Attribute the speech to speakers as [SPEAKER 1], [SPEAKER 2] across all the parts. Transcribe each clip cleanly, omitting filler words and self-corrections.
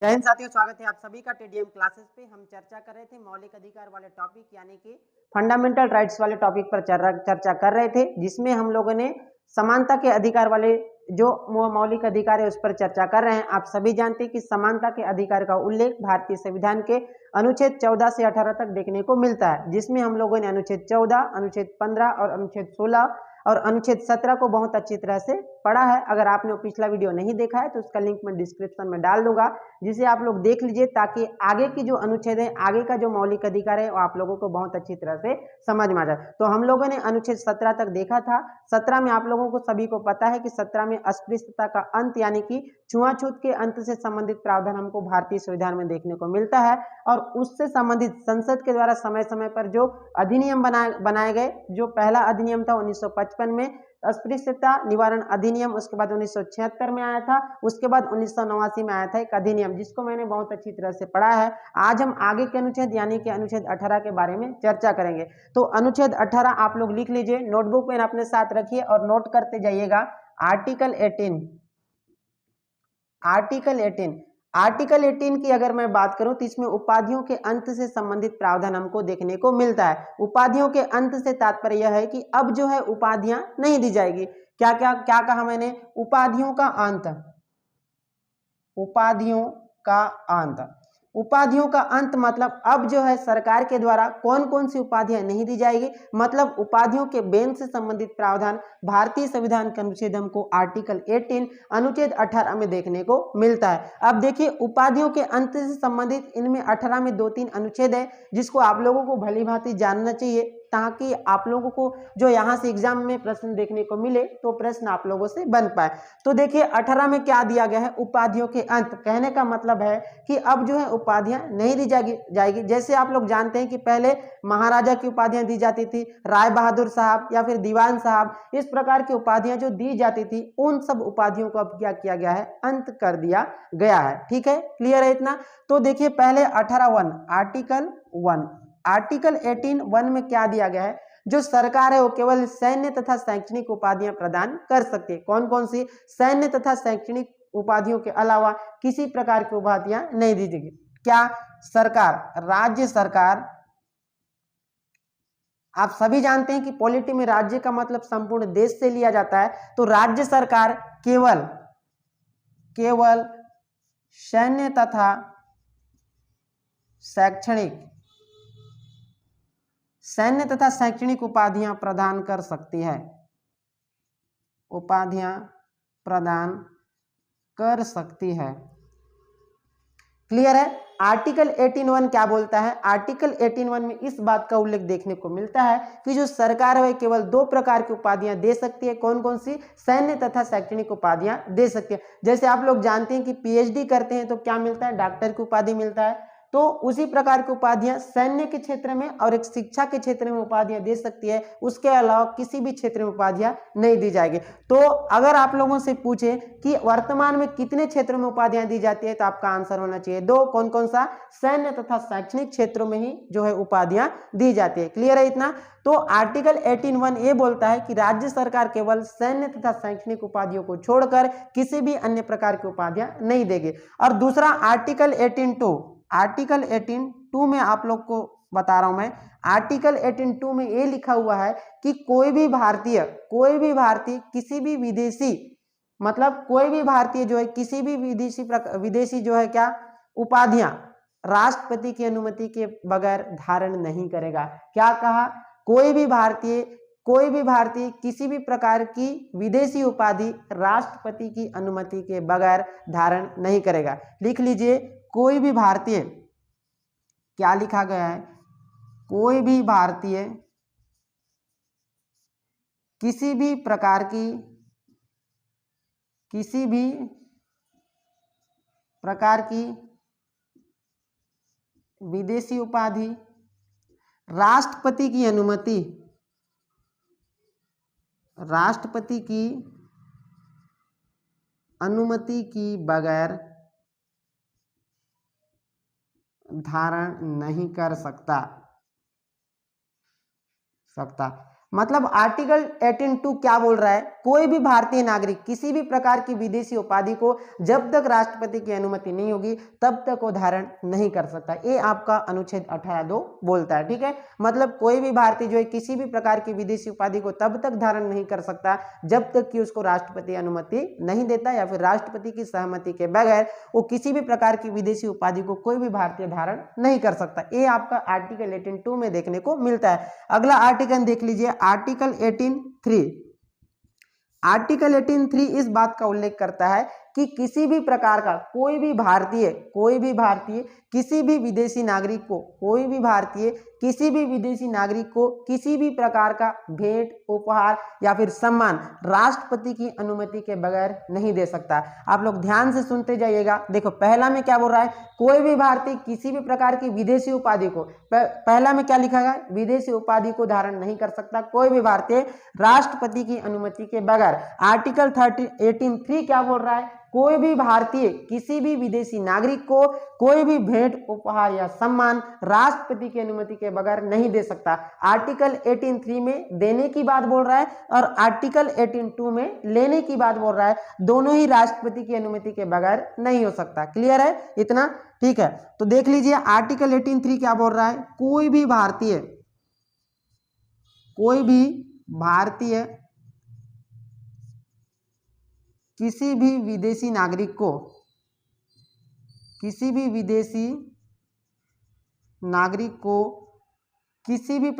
[SPEAKER 1] जय हिंद साथियों, स्वागत है आप सभी का टीडीएम क्लासेस पे। हम चर्चा कर रहे थे मौलिक अधिकार वाले टॉपिक यानी कि फंडामेंटल राइट्स वाले टॉपिक पर चर्चा कर रहे थे, जिसमें हम लोगों ने समानता के अधिकार वाले जो मौलिक अधिकार है उस पर चर्चा कर रहे हैं। आप सभी जानते हैं कि समानता के अधिकार का उल्लेख भारतीय संविधान के अनुच्छेद 14 से 18 तक देखने को मिलता है, जिसमें हम लोगों ने अनुच्छेद 14, अनुच्छेद 15 और अनुच्छेद 16 और अनुच्छेद 17 को बहुत अच्छी तरह से पढ़ा है। अगर आपने वो पिछला वीडियो नहीं देखा है तो उसका लिंक मैं डिस्क्रिप्शन में डाल दूंगा, जिसे आप लोग देख लीजिए, ताकि आगे की जो अनुच्छेद है, आगे का जो मौलिक अधिकार है वो आप लोगों को बहुत अच्छी तरह से समझ में आ जाए। तो हम लोगों ने अनुच्छेद 17 तक देखा था। 17 में आप लोगों को सभी को पता है कि 17 में अस्पृश्यता का अंत यानी कि छुआछूत के अंत से संबंधित प्रावधान हमको भारतीय संविधान में देखने को मिलता है। और उससे संबंधित संसद के द्वारा समय समय पर जो अधिनियम बनाए गए, जो पहला अधिनियम था 1955 में अस्पृश्यता निवारण अधिनियम, उसके बाद 1976 में आया था, उसके बाद 1989 में आया था एक अधिनियम, जिसको मैंने बहुत अच्छी तरह से पढ़ा है। आज हम आगे के अनुच्छेद यानी कि अनुच्छेद 18 के बारे में चर्चा करेंगे। तो अनुच्छेद 18 आप लोग लिख लीजिए, नोटबुक पेन अपने साथ रखिए और नोट करते जाइएगा। आर्टिकल 18, आर्टिकल 18, आर्टिकल 18 की अगर मैं बात करूं तो इसमें उपाधियों के अंत से संबंधित प्रावधान हमको देखने को मिलता है। उपाधियों के अंत से तात्पर्य यह है कि अब जो है उपाधियां नहीं दी जाएगी। क्या क्या क्या कहा मैंने? उपाधियों का अंत, उपाधियों का अंत, उपाधियों का अंत मतलब अब जो है सरकार के द्वारा कौन कौन सी उपाधियां नहीं दी जाएगी, मतलब उपाधियों के बेन से संबंधित प्रावधान भारतीय संविधान के अनुच्छेद हमको आर्टिकल 18 अनुच्छेद 18 में देखने को मिलता है। अब देखिए, उपाधियों के अंत से संबंधित इनमें 18 में 2-3 अनुच्छेद है, जिसको आप लोगों को भली भांति जानना चाहिए, ताकि आप लोगों को जो यहाँ से एग्जाम में प्रश्न देखने को मिले तो प्रश्न आप लोगों से बन पाए। तो देखिए 18 में क्या दिया गया है? उपाधियों के अंत। कहने का मतलब है कि अब जो है उपाधियां नहीं दी जाएगी। जैसे आप लोग जानते हैं कि पहले महाराजा की उपाधियां दी जाती थी, राय बहादुर साहब या फिर दीवान साहब, इस प्रकार की उपाधियां जो दी जाती थी, उन सब उपाधियों को अब क्या किया गया है? अंत कर दिया गया है। ठीक है, क्लियर है इतना? तो देखिए पहले 18(1), आर्टिकल 1, आर्टिकल 18(1) में क्या दिया गया है? जो सरकार है वो केवल सैन्य तथा शैक्षणिक उपाधियां प्रदान कर सकती है। कौन कौन सी? सैन्य तथा शैक्षणिक उपाधियों के अलावा किसी प्रकार की उपाधियां नहीं दी जाएगी। क्या? सरकार, राज्य सरकार, आप सभी जानते हैं कि पॉलिटी में राज्य का मतलब संपूर्ण देश से लिया जाता है। तो राज्य सरकार केवल केवल सैन्य तथा शैक्षणिक, सैन्य तथा शैक्षणिक उपाधियां प्रदान कर सकती है, उपाधियां प्रदान कर सकती है। क्लियर है? आर्टिकल 18(1) क्या बोलता है? आर्टिकल 18(1) में इस बात का उल्लेख देखने को मिलता है कि जो सरकार है केवल 2 प्रकार की उपाधियां दे सकती है। कौन कौन सी? सैन्य तथा शैक्षणिक उपाधियां दे सकती है। जैसे आप लोग जानते हैं कि पीएचडी करते हैं तो क्या मिलता है? डॉक्टर की उपाधि मिलता है। तो उसी प्रकार की उपाधियां सैन्य के क्षेत्र में और एक शिक्षा के क्षेत्र में उपाधियां दे सकती है, उसके अलावा किसी भी क्षेत्र में उपाधियां नहीं दी जाएगी। तो अगर आप लोगों से पूछे कि वर्तमान में कितने क्षेत्रों में उपाधियां दी जाती है, तो आपका आंसर होना चाहिए 2। कौन कौन सा? सैन्य तथा शैक्षणिक क्षेत्रों में ही जो है उपाधियां दी जाती है। क्लियर है इतना? तो आर्टिकल 18(1) ये बोलता है कि राज्य सरकार केवल सैन्य तथा शैक्षणिक उपाधियों को छोड़कर किसी भी अन्य प्रकार की उपाधियां नहीं देगी। और दूसरा आर्टिकल 18(2), आर्टिकल 18(2) में आप लोग को बता रहा हूं मैं, आर्टिकल 18(2) में ये लिखा हुआ है कि कोई भी भारतीय किसी भी विदेशी, मतलब कोई भी भारतीय जो है किसी भी विदेशी जो है क्या उपाधियां राष्ट्रपति की अनुमति के बगैर धारण नहीं करेगा। क्या कहा? कोई भी भारतीय किसी भी प्रकार की विदेशी उपाधि राष्ट्रपति की अनुमति के बगैर धारण नहीं करेगा। लिख लीजिए, कोई भी भारतीय, क्या लिखा गया है? कोई भी भारतीय किसी भी प्रकार की विदेशी उपाधि राष्ट्रपति की अनुमति की बगैर धारण नहीं कर सकता। मतलब आर्टिकल 18(2) क्या बोल रहा है, कोई भी भारतीय नागरिक किसी भी प्रकार की विदेशी उपाधि को जब तक राष्ट्रपति की अनुमति नहीं होगी तब तक वो धारण नहीं कर सकता। ये आपका अनुच्छेद 18(2) बोलता है। ठीक है, मतलब कोई भी भारतीय जो है किसी भी प्रकार की विदेशी उपाधि को तब तक धारण नहीं कर सकता जब तक कि उसको राष्ट्रपति अनुमति नहीं देता या फिर राष्ट्रपति की सहमति के बगैर वो किसी भी प्रकार की विदेशी उपाधि को कोई भी भारतीय धारण नहीं कर सकता। ये आपका आर्टिकल 18(2) में देखने को मिलता है। अगला आर्टिकल देख लीजिए, आर्टिकल 18(3). आर्टिकल 18(3) इस बात का उल्लेख करता है कि किसी भी प्रकार का कोई भी भारतीय किसी भी विदेशी नागरिक को किसी भी प्रकार का भेंट, उपहार या फिर सम्मान राष्ट्रपति की अनुमति के बगैर नहीं दे सकता। आप लोग ध्यान से सुनते जाइएगा। देखो पहला में क्या बोल रहा है, कोई भी भारतीय किसी भी प्रकार की विदेशी उपाधि को, पहला में क्या लिखा गया, विदेशी उपाधि को धारण नहीं कर सकता कोई भी भारतीय राष्ट्रपति की अनुमति के बगैर। आर्टिकल 18(3) क्या बोल रहा है, कोई भी भारतीय किसी भी विदेशी नागरिक को कोई भी भेंट, उपहार या सम्मान राष्ट्रपति की अनुमति के बगैर नहीं दे सकता। आर्टिकल 18(3) में देने की बात बोल रहा है और आर्टिकल 18(2) में लेने की बात बोल रहा है। दोनों ही राष्ट्रपति की अनुमति के बगैर नहीं हो सकता। क्लियर है इतना? ठीक है, तो देख लीजिए आर्टिकल 18(3) क्या बोल रहा है, कोई भी भारतीय किसी भी विदेशी नागरिक को किसी भी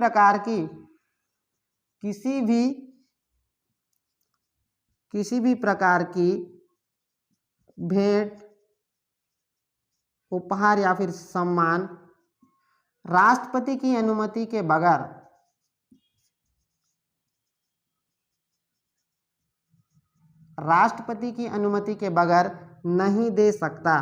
[SPEAKER 1] प्रकार की भेंट, उपहार या फिर सम्मान राष्ट्रपति की अनुमति के बगैर नहीं दे सकता।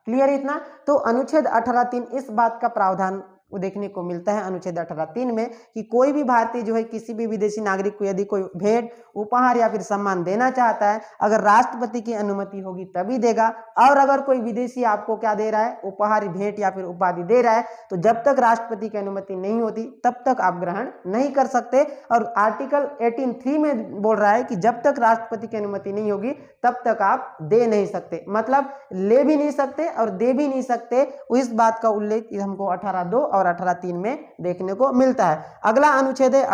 [SPEAKER 1] क्लियर इतना? तो अनुच्छेद 18(3) इस बात का प्रावधान देखने को मिलता है अनुच्छेद 18(3) में कि कोई भी भारतीय जो है किसी भी विदेशी नागरिक को यदि कोई भेंट, उपहार या फिर सम्मान देना चाहता है, अगर राष्ट्रपति की अनुमति होगी तभी देगा। और अगर कोई विदेशी आपको क्या दे रहा है, उपहार, भेंट या फिर उपाधि दे रहा है, तो जब तक राष्ट्रपति की अनुमति नहीं होती तब तक आप ग्रहण नहीं कर सकते। और आर्टिकल 18(3) में बोल रहा है कि जब तक राष्ट्रपति की अनुमति नहीं होगी तब तक आप दे नहीं सकते, मतलब ले भी नहीं सकते और दे भी नहीं सकते। इस बात का उल्लेख हमको 18(2) और 18(3) में देखने को मिलता है। अगला अनुच्छेद है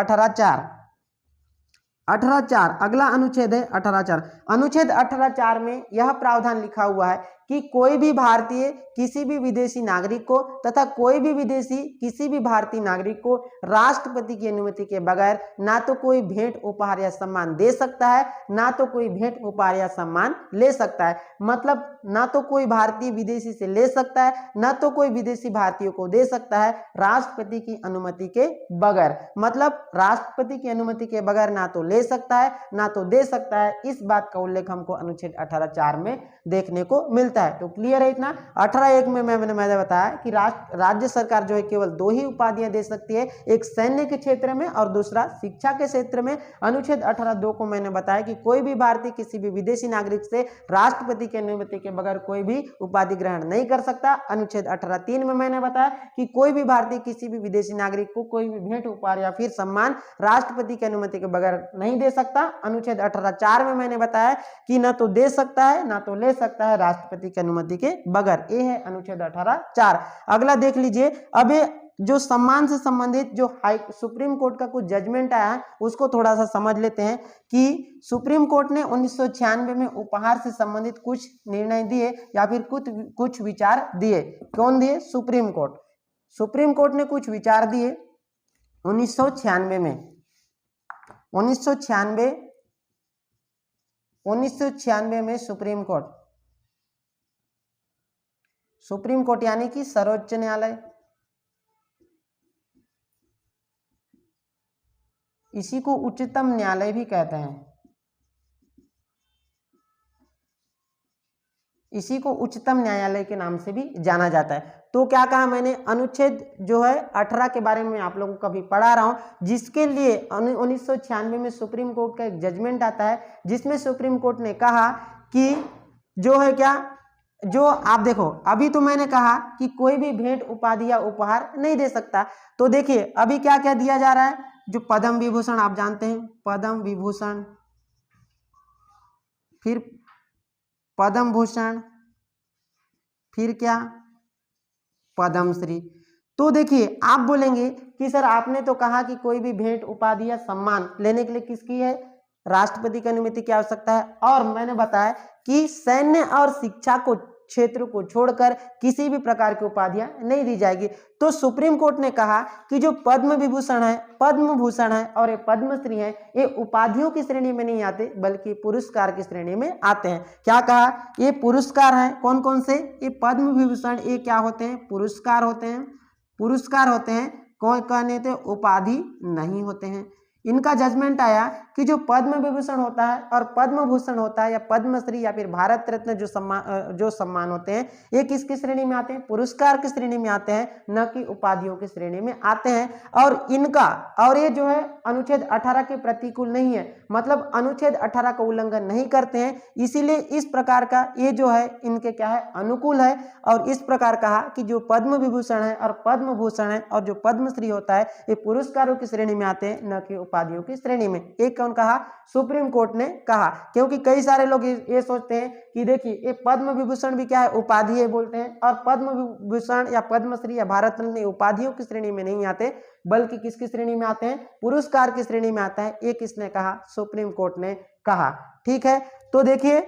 [SPEAKER 1] 18(4). अगला अनुच्छेद है 18(4). अनुच्छेद 18(4) में यह प्रावधान लिखा हुआ है कि कोई भी भारतीय किसी भी विदेशी नागरिक को तथा कोई भी विदेशी किसी भी भारतीय नागरिक को राष्ट्रपति की अनुमति के बगैर ना तो कोई भेंट, उपहार या सम्मान दे सकता है, ना तो कोई भेंट, उपहार या सम्मान ले सकता है। मतलब ना तो कोई भारतीय विदेशी से ले सकता है, ना तो कोई विदेशी भारतीय को दे सकता है राष्ट्रपति की अनुमति के बगैर। मतलब राष्ट्रपति की अनुमति के बगैर ना तो ले सकता है ना तो दे सकता है। इस बात का उल्लेख हमको अनुच्छेद 18(4) में देखने को मिलता है। तो क्लियर है इतना? 18(1) में मैंने बताया कि राज्य सरकार जो है केवल 2 ही उपाधियां दे सकती है, एक सैन्य के क्षेत्र में और दूसरा शिक्षा के क्षेत्र में। अनुच्छेद 18(2) को मैंने बताया कि कोई भी भारतीय किसी भी विदेशी नागरिक से राष्ट्रपति की अनुमति के बगैर कोई भी उपाधि ग्रहण नहीं कर सकता। अनुच्छेद 18(3) में मैंने बताया कि कोई भी भारतीय किसी भी विदेशी नागरिक को कोई भी भेंट, उपहार या फिर सम्मान राष्ट्रपति की अनुमति के बगैर नहीं दे सकता। अनुच्छेद 18(4) में मैंने बताया कि ना तो दे सकता है ना तो ले सकता है राष्ट्रपति की अनुमति के बगैर। ये है अनुच्छेद 18(4). अगला देख लीजिए, अब जो सम्मान से संबंधित जो सुप्रीम कोर्ट का कुछ जजमेंट आया है उसको थोड़ा सा समझ लेते हैं कि सुप्रीम कोर्ट ने 1996 में उपहार से संबंधित कुछ निर्णय दिए या फिर कुछ विचार दिए। कौन दिए? सुप्रीम कोर्ट ने कुछ विचार दिए 1996 में। 1996 में सुप्रीम कोर्ट यानी कि सर्वोच्च न्यायालय, इसी को उच्चतम न्यायालय भी कहते हैं, इसी को उच्चतम न्यायालय के नाम से भी जाना जाता है। तो क्या कहा मैंने, अनुच्छेद जो है 18 के बारे में आप लोगों को कभी पढ़ा रहा हूं, जिसके लिए 1996 में सुप्रीम कोर्ट का एक जजमेंट आता है जिसमें सुप्रीम कोर्ट ने कहा कि जो है क्या जो आप देखो, अभी तो मैंने कहा कि कोई भी भेंट उपाधि या उपहार नहीं दे सकता, तो देखिए अभी क्या क्या दिया जा रहा है, जो पद्म विभूषण आप जानते हैं, पद्म विभूषण, फिर पद्म भूषण, फिर क्या, पद्मश्री। तो देखिए आप बोलेंगे कि सर आपने तो कहा कि कोई भी भेंट उपाधि या सम्मान लेने के लिए किसकी है, राष्ट्रपति की अनुमति की आवश्यकता है, और मैंने बताया कि सैन्य और शिक्षा को क्षेत्र को छोड़कर किसी भी प्रकार की उपाधियां नहीं दी जाएगी। तो सुप्रीम कोर्ट ने कहा कि जो पद्म विभूषण है, पद्म भूषण है और ये पद्मश्री है, ये उपाधियों की श्रेणी में नहीं आते बल्कि पुरस्कार की श्रेणी में आते हैं। क्या कहा, ये पुरस्कार हैं, कौन कौन से, ये पद्म विभूषण ये क्या होते हैं, पुरस्कार होते हैं, पुरस्कार होते हैं, कौन कहने थे, उपाधि नहीं होते हैं। इनका जजमेंट आया कि जो पद्म विभूषण होता है और पद्म भूषण होता है या पद्मश्री या फिर भारत रत्न जो सम्मान होते हैं, ये किसकी श्रेणी में आते हैं, पुरस्कार की श्रेणी में आते हैं, न कि उपाधियों की श्रेणी में आते हैं। और इनका, और ये जो है अनुच्छेद 18 के प्रतिकूल नहीं है, मतलब अनुच्छेद 18 का उल्लंघन नहीं करते हैं, इसीलिए इस प्रकार का ये जो है इनके क्या है, अनुकूल है। और इस प्रकार कहा कि जो पद्म विभूषण है और पद्म भूषण है और जो पद्मश्री होता है, ये पुरस्कारों की श्रेणी में आते हैं, न कि उपाधियों की श्रेणी में। एक कौन कहा, सुप्रीम कोर्ट ने कहा, क्योंकि कई सारे लोग ये सोचते हैं कि देखिए ये पद्म विभूषण भी क्या है, उपाधि है बोलते हैं, और पद्म विभूषण या पद्मश्री या भारत रत्न उपाधियों की श्रेणी में नहीं आते बल्कि किसकी श्रेणी में आते हैं, पुरस्कार की श्रेणी में आता है। ये किसने कहा, सुप्रीम कोर्ट ने कहा। ठीक है, तो देखिए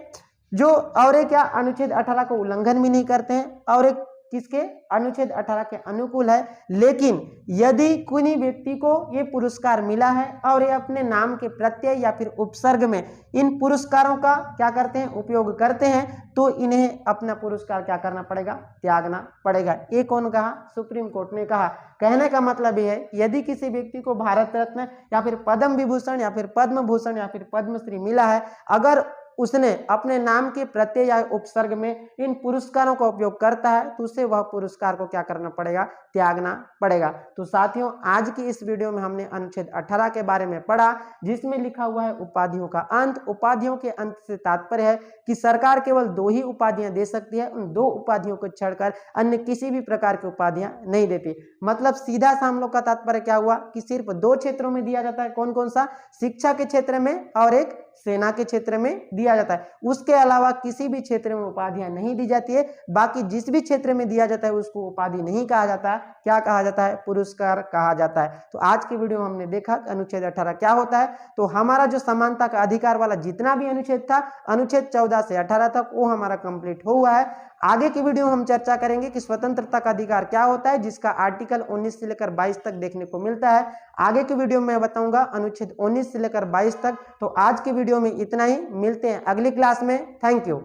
[SPEAKER 1] जो और एक क्या, अनुच्छेद 18 को उल्लंघन भी नहीं करते हैं, और एक किसके, अनुच्छेद 18 के अनुकूल है। लेकिन यदि कोई व्यक्ति को ये पुरस्कार मिला है और ये अपने नाम के प्रत्यय या फिर उपसर्ग में इन पुरस्कारों का क्या करते हैं, उपयोग करते हैं, तो इन्हें अपना पुरस्कार क्या करना पड़ेगा, त्यागना पड़ेगा। ये कौन कहा, सुप्रीम कोर्ट ने कहा। कहने का मतलब ये है, यदि किसी व्यक्ति को भारत रत्न या फिर पद्म विभूषण या फिर पद्म भूषण या फिर पद्मश्री मिला है, अगर उसने अपने नाम के प्रत्यय या उपसर्ग में इन पुरस्कारों का उपयोग करता है, तो उसे वह पुरस्कार को क्या करना पड़ेगा, त्यागना पड़ेगा। तो साथियों, आज की इस वीडियो में हमने अनुच्छेद 18 के बारे में पढ़ा, जिसमें लिखा हुआ है उपाधियों का अंत। उपाधियों के अंत से तात्पर्य है कि सरकार केवल 2 ही उपाधियां दे सकती है, उन 2 उपाधियों को छोड़कर अन्य किसी भी प्रकार की उपाधियां नहीं देती। मतलब सीधा सा हम लोग का तात्पर्य क्या हुआ कि सिर्फ 2 क्षेत्रों में दिया जाता है, कौन कौन सा, शिक्षा के क्षेत्र में और एक सेना के क्षेत्र में दिया जाता है। उसके अलावा किसी भी क्षेत्र में उपाधियां नहीं दी जाती है। बाकी जिस भी क्षेत्र में दिया जाता है उसको उपाधि नहीं कहा जाता है, क्या कहा जाता है, पुरस्कार कहा जाता है। तो आज की वीडियो में हमने देखा अनुच्छेद 18 क्या होता है। तो हमारा जो समानता का अधिकार वाला जितना भी अनुच्छेद था, अनुच्छेद 14 से 18 तक, वो हमारा कंप्लीट हुआ है। आगे की वीडियो में हम चर्चा करेंगे कि स्वतंत्रता का अधिकार क्या होता है, जिसका आर्टिकल 19 से लेकर 22 तक देखने को मिलता है। आगे की वीडियो में मैं बताऊंगा अनुच्छेद 19 से लेकर 22 तक। तो आज की वीडियो में इतना ही, मिलते हैं अगली क्लास में। Thank you.